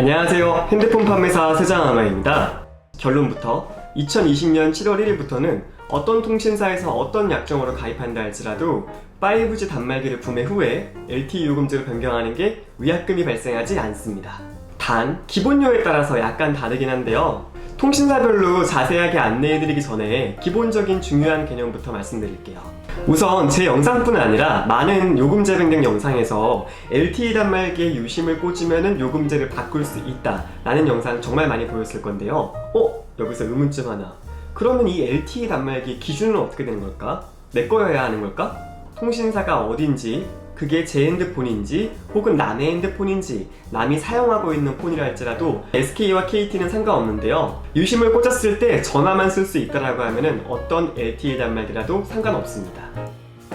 안녕하세요. 핸드폰 판매사 세장아마입니다. 결론부터 2020년 7월 1일부터는 어떤 통신사에서 어떤 약정으로 가입한다 할지라도 5G 단말기를 구매 후에 LTE 요금제로 변경하는 게 위약금이 발생하지 않습니다. 단 기본료에 따라서 약간 다르긴 한데요. 통신사별로 자세하게 안내해드리기 전에 기본적인 중요한 개념부터 말씀드릴게요. 우선 제 영상뿐 아니라 많은 요금제 변경 영상에서 LTE 단말기에 유심을 꽂으면 요금제를 바꿀 수 있다 라는 영상 정말 많이 보였을 건데요. 여기서 의문점 하나. 그러면 이 LTE 단말기 기준은 어떻게 되는 걸까? 내 거여야 하는 걸까? 통신사가 어딘지, 그게 제 핸드폰인지 혹은 남의 핸드폰인지, 남이 사용하고 있는 폰이라 할지라도 SK와 KT는 상관없는데요. 유심을 꽂았을 때 전화만 쓸 수 있다라고 하면은 어떤 LTE 단말기라도 상관없습니다.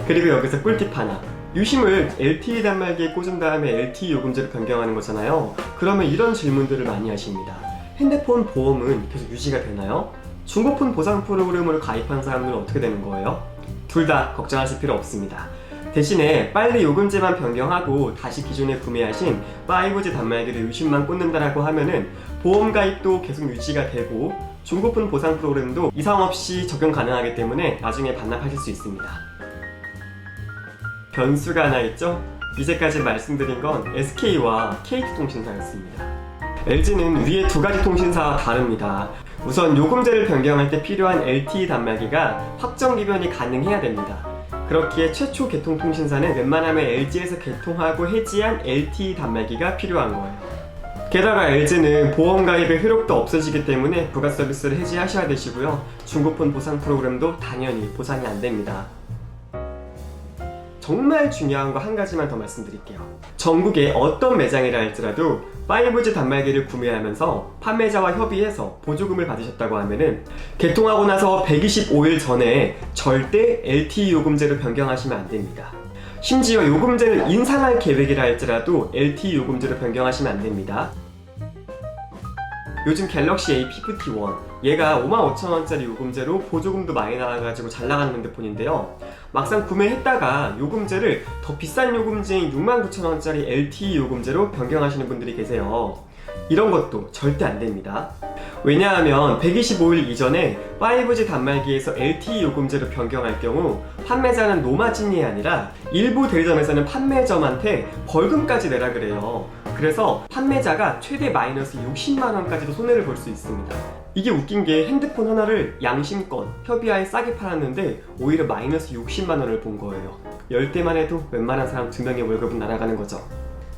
그리고 여기서 꿀팁 하나. 유심을 LTE 단말기에 꽂은 다음에 LTE 요금제로 변경하는 거잖아요. 그러면 이런 질문들을 많이 하십니다. 핸드폰 보험은 계속 유지가 되나요? 중고폰 보상 프로그램으로 가입한 사람들은 어떻게 되는 거예요? 둘 다 걱정하실 필요 없습니다. 대신에 빨리 요금제만 변경하고 다시 기존에 구매하신 5G 단말기를 유심만 꽂는다라고 하면은 보험 가입도 계속 유지가 되고 중고폰 보상 프로그램도 이상 없이 적용 가능하기 때문에 나중에 반납하실 수 있습니다. 변수가 하나 있죠? 이제까지 말씀드린 건 SK와 KT통신사였습니다. LG는 위에 두 가지 통신사와 다릅니다. 우선 요금제를 변경할 때 필요한 LTE 단말기가 확정 기변이 가능해야 됩니다. 그렇기에 최초 개통 통신사는 웬만하면 LG에서 개통하고 해지한 LTE 단말기가 필요한 거예요. 게다가 LG는 보험 가입의 효력도 없어지기 때문에 부가 서비스를 해지하셔야 되시고요. 중고폰 보상 프로그램도 당연히 보상이 안 됩니다. 정말 중요한 거 한 가지만 더 말씀드릴게요. 전국의 어떤 매장이라 할지라도 5G 단말기를 구매하면서 판매자와 협의해서 보조금을 받으셨다고 하면은 개통하고 나서 125일 전에 절대 LTE 요금제로 변경하시면 안 됩니다. 심지어 요금제를 인상할 계획이라 할지라도 LTE 요금제로 변경하시면 안 됩니다. 요즘 갤럭시 A P51 얘가 55,000원짜리 요금제로 보조금도 많이 나와가지고 잘 나가는 핸드폰인데요. 막상 구매했다가 요금제를 더 비싼 요금제인 69,000원짜리 LTE 요금제로 변경하시는 분들이 계세요. 이런 것도 절대 안 됩니다. 왜냐하면 125일 이전에 5G 단말기에서 LTE 요금제로 변경할 경우 판매자는 노마진이 아니라 일부 대리점에서는 판매점한테 벌금까지 내라 그래요. 그래서 판매자가 최대 마이너스 60만원까지도 손해를 볼 수 있습니다. 이게 웃긴 게 핸드폰 하나를 양심껏 협의하에 싸게 팔았는데 오히려 마이너스 60만원을 본 거예요. 10대만 해도 웬만한 사람 2명의 월급은 날아가는 거죠.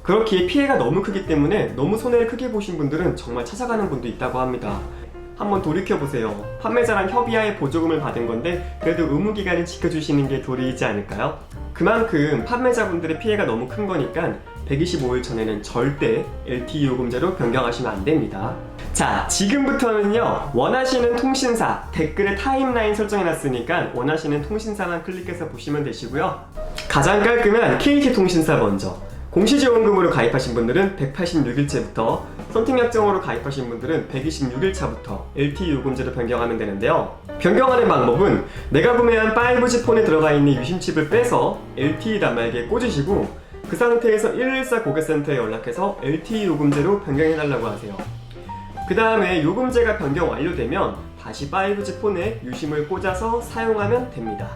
그렇기에 피해가 너무 크기 때문에 너무 손해를 크게 보신 분들은 정말 찾아가는 분도 있다고 합니다. 한번 돌이켜보세요. 판매자랑 협의하에 보조금을 받은 건데 그래도 의무기간을 지켜주시는 게 도리이지 않을까요? 그만큼 판매자분들의 피해가 너무 큰 거니까 125일 전에는 절대 LTE 요금제로 변경하시면 안 됩니다. 자, 지금부터는요, 원하시는 통신사 댓글에 타임라인 설정해놨으니까 원하시는 통신사만 클릭해서 보시면 되시고요. 가장 깔끔한 KT통신사 먼저. 공시지원금으로 가입하신 분들은 186일째부터, 선택약정으로 가입하신 분들은 126일차부터 LTE 요금제로 변경하면 되는데요. 변경하는 방법은 내가 구매한 5G 폰에 들어가 있는 유심칩을 빼서 LTE 단말기에 꽂으시고 그 상태에서 114 고객센터에 연락해서 LTE 요금제로 변경해달라고 하세요. 그 다음에 요금제가 변경 완료되면 다시 5G 폰에 유심을 꽂아서 사용하면 됩니다.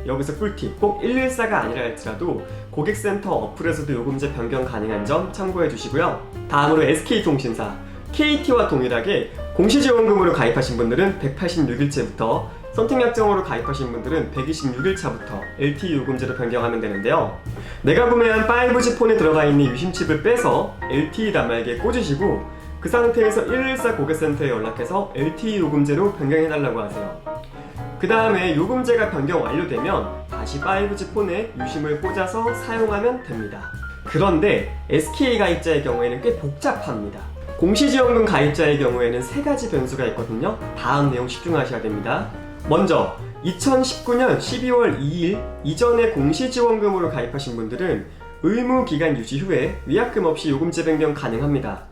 여기서 꿀팁, 꼭 114가 아니라 할지라도 고객센터 어플에서도 요금제 변경 가능한 점 참고해 주시고요. 다음으로 SK통신사, KT와 동일하게 공시지원금으로 가입하신 분들은 186일째부터, 선택약정으로 가입하신 분들은 126일차부터 LTE 요금제로 변경하면 되는데요. 내가 구매한 5G 폰에 들어가 있는 유심칩을 빼서 LTE 단말기에 꽂으시고 그 상태에서 114 고객센터에 연락해서 LTE 요금제로 변경해달라고 하세요. 그 다음에 요금제가 변경 완료되면 다시 5G 폰에 유심을 꽂아서 사용하면 됩니다. 그런데 SK 가입자의 경우에는 꽤 복잡합니다. 공시지원금 가입자의 경우에는 3가지 변수가 있거든요. 다음 내용 집중하셔야 됩니다. 먼저 2019년 12월 2일 이전에 공시지원금으로 가입하신 분들은 의무기간 유지 후에 위약금 없이 요금제 변경 가능합니다.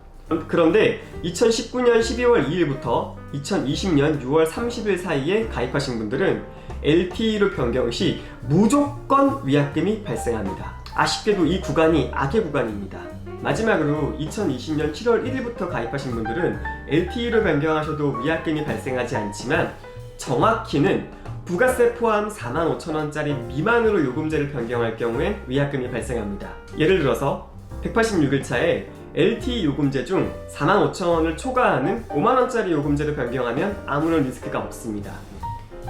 그런데 2019년 12월 2일부터 2020년 6월 30일 사이에 가입하신 분들은 LTE로 변경 시 무조건 위약금이 발생합니다. 아쉽게도 이 구간이 악의 구간입니다. 마지막으로 2020년 7월 1일부터 가입하신 분들은 LTE로 변경하셔도 위약금이 발생하지 않지만 정확히는 부가세 포함 45,000원짜리 미만으로 요금제를 변경할 경우엔 위약금이 발생합니다. 예를 들어서 186일차에 LTE 요금제 중 45,000원을 초과하는 5만원짜리 요금제로 변경하면 아무런 리스크가 없습니다.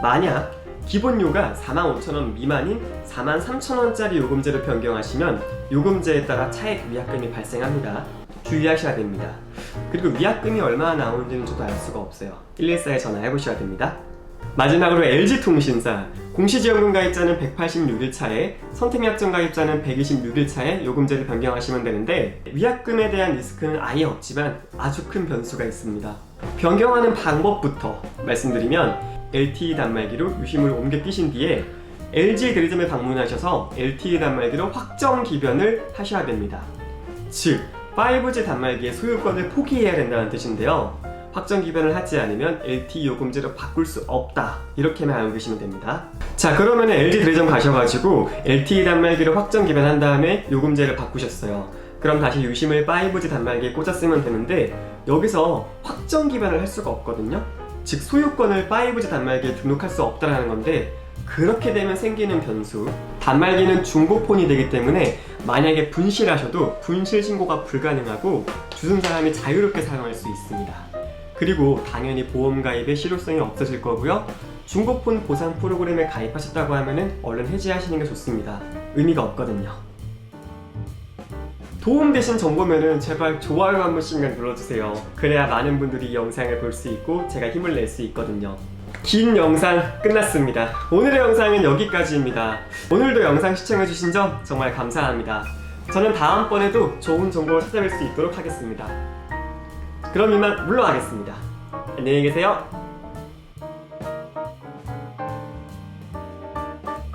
만약 기본료가 45,000원 미만인 43,000원짜리 요금제로 변경하시면 요금제에 따라 차액 위약금이 발생합니다. 주의하셔야 됩니다. 그리고 위약금이 얼마나 나오는지는 저도 알 수가 없어요. 114에 전화해보셔야 됩니다. 마지막으로 LG통신사 공시지원금 가입자는 186일 차에, 선택약정 가입자는 126일 차에 요금제를 변경하시면 되는데 위약금에 대한 리스크는 아예 없지만 아주 큰 변수가 있습니다. 변경하는 방법부터 말씀드리면 LTE 단말기로 유심을 옮겨 끼신 뒤에 LG 대리점에 방문하셔서 LTE 단말기로 확정 기변을 하셔야 됩니다. 즉 5G 단말기의 소유권을 포기해야 된다는 뜻인데요. 확정 기변을 하지 않으면 LTE 요금제로 바꿀 수 없다, 이렇게만 알고 계시면 됩니다. 자, 그러면 LG 대리점 가셔가지고 LTE 단말기로 확정 기변한 다음에 요금제를 바꾸셨어요. 그럼 다시 유심을 5G 단말기에 꽂았으면 되는데 여기서 확정 기변을 할 수가 없거든요. 즉 소유권을 5G 단말기에 등록할 수 없다는 건데, 그렇게 되면 생기는 변수, 단말기는 중고폰이 되기 때문에 만약에 분실하셔도 분실 신고가 불가능하고 주둔 사람이 자유롭게 사용할 수 있습니다. 그리고 당연히 보험 가입의 실효성이 없어질 거고요. 중고폰 보상 프로그램에 가입하셨다고 하면은 얼른 해지하시는 게 좋습니다. 의미가 없거든요. 도움되신 정보면은 제발 좋아요 한 번씩만 눌러주세요. 그래야 많은 분들이 이 영상을 볼 수 있고 제가 힘을 낼 수 있거든요. 긴 영상 끝났습니다. 오늘의 영상은 여기까지입니다. 오늘도 영상 시청해주신 점 정말 감사합니다. 저는 다음번에도 좋은 정보를 찾아뵐 수 있도록 하겠습니다. 그럼 이만 물러가겠습니다. 안녕히 계세요.